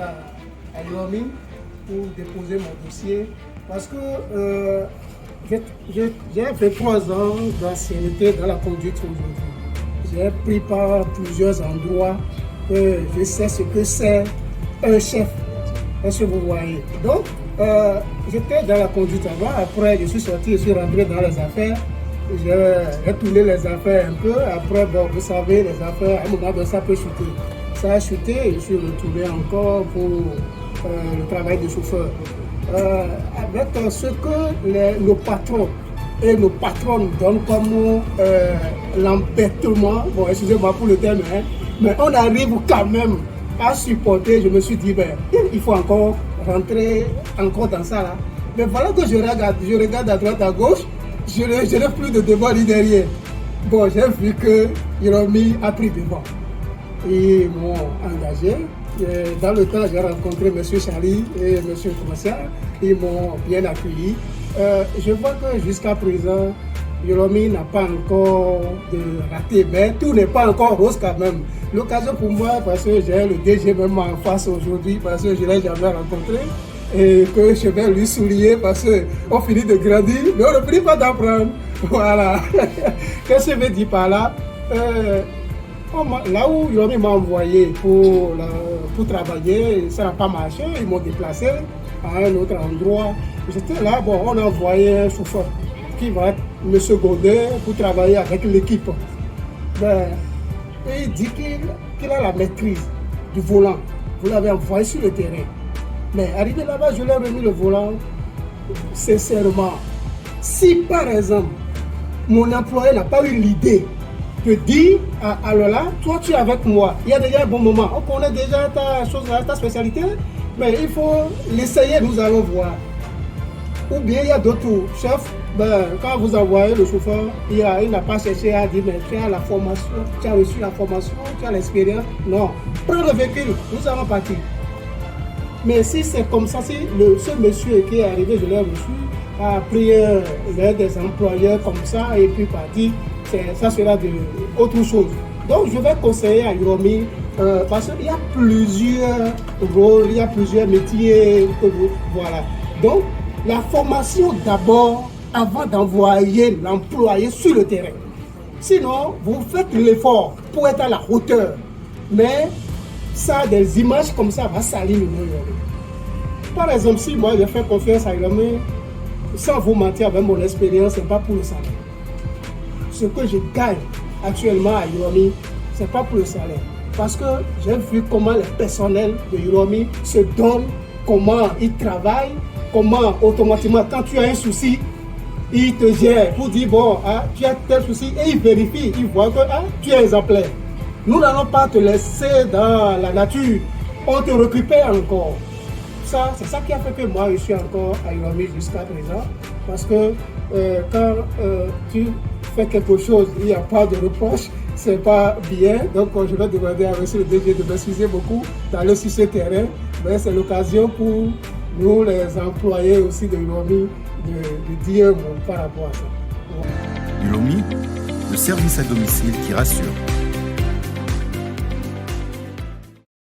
à Uromi pour déposer mon dossier parce que j'ai 23 ans d'ancienneté dans la conduite aujourd'hui. J'ai pris par plusieurs endroits que je sais ce que c'est un chef. Est-ce que vous voyez? Donc, j'étais dans la conduite avant, après je suis sorti, je suis rentré dans les affaires. J'ai tourné les affaires un peu, après, bon, vous savez, les affaires, à un moment donné, ça peut chuter. Ça a chuté et je suis retourné encore pour le travail de chauffeur. Avec ce que nos patrons et nos patrons nous donnent comme l'embêtement, bon, excusez-moi pour le terme, hein, mais on arrive quand même à supporter. Je me suis dit, ben, il faut encore rentrer encore dans ça là. Mais voilà que je regarde à droite, à gauche, je n'ai plus de devant ni derrière. Bon, j'ai vu que Uromi a pris devant. Ils m'ont engagé. Et dans le temps, j'ai rencontré M. Charlie et M. Commercial. Ils m'ont bien accueilli. Je vois que jusqu'à présent, Uromi n'a pas encore de raté, mais tout n'est pas encore rose quand même. L'occasion pour moi, parce que j'ai le DG même en face aujourd'hui, parce que je ne l'ai jamais rencontré, et que je vais lui souligner parce qu'on finit de grandir, mais on ne finit pas d'apprendre. Voilà. Qu'est-ce que je veux dire par là? Là où Uromi m'a envoyé pour travailler, ça n'a pas marché, ils m'ont déplacé à un autre endroit. J'étais là, bon, on a envoyé un chauffeur qui va me seconder pour travailler avec l'équipe. Ben, et il dit qu'il a la maîtrise du volant. Vous l'avez envoyé sur le terrain. Mais arrivé là-bas, je lui ai remis le volant. Sincèrement, si par exemple, mon employé n'a pas eu l'idée de dire, alors là, toi tu es avec moi, il y a déjà un bon moment, on connaît déjà ta spécialité, mais il faut l'essayer, nous allons voir. Ou bien il y a d'autres chefs, ben, quand vous envoyez le chauffeur, il n'a pas cherché à dire, mais tu as la formation, tu as reçu la formation, tu as l'expérience. Non, prends le véhicule, nous allons partir. Mais si c'est comme ça, si ce monsieur qui est arrivé, je l'ai reçu, a pris des employeurs comme ça et puis parti, ça sera autre chose. Donc je vais conseiller à Uromi parce qu'il y a plusieurs rôles, il y a plusieurs métiers. Voilà. Donc la formation d'abord avant d'envoyer l'employé sur le terrain. Sinon, vous faites l'effort pour être à la hauteur. Mais ça, des images comme ça va salir le nom. Par exemple, si moi je fais confiance à Uromi, sans vous mentir avec mon expérience, ce n'est pas pour le salaire. Ce que je gagne actuellement à Uromi, ce n'est pas pour le salaire. Parce que j'ai vu comment les personnels de Uromi se donnent, comment ils travaillent, comment automatiquement, quand tu as un souci, ils te gèrent pour dire, bon, tu as tel souci, et ils vérifient, ils voient que tu es exemplaire. Nous n'allons pas te laisser dans la nature, on te récupère encore. Ça, c'est ça qui a fait que moi, je suis encore à Uromi jusqu'à présent. Parce que quand tu fais quelque chose, il n'y a pas de reproche, c'est pas bien. Donc, je vais demander à M. le DG de m'excuser beaucoup d'aller sur ce terrain. Mais c'est l'occasion pour nous, les employés aussi de Uromi, de dire bon, par rapport à ça. Uromi, le service à domicile qui rassure.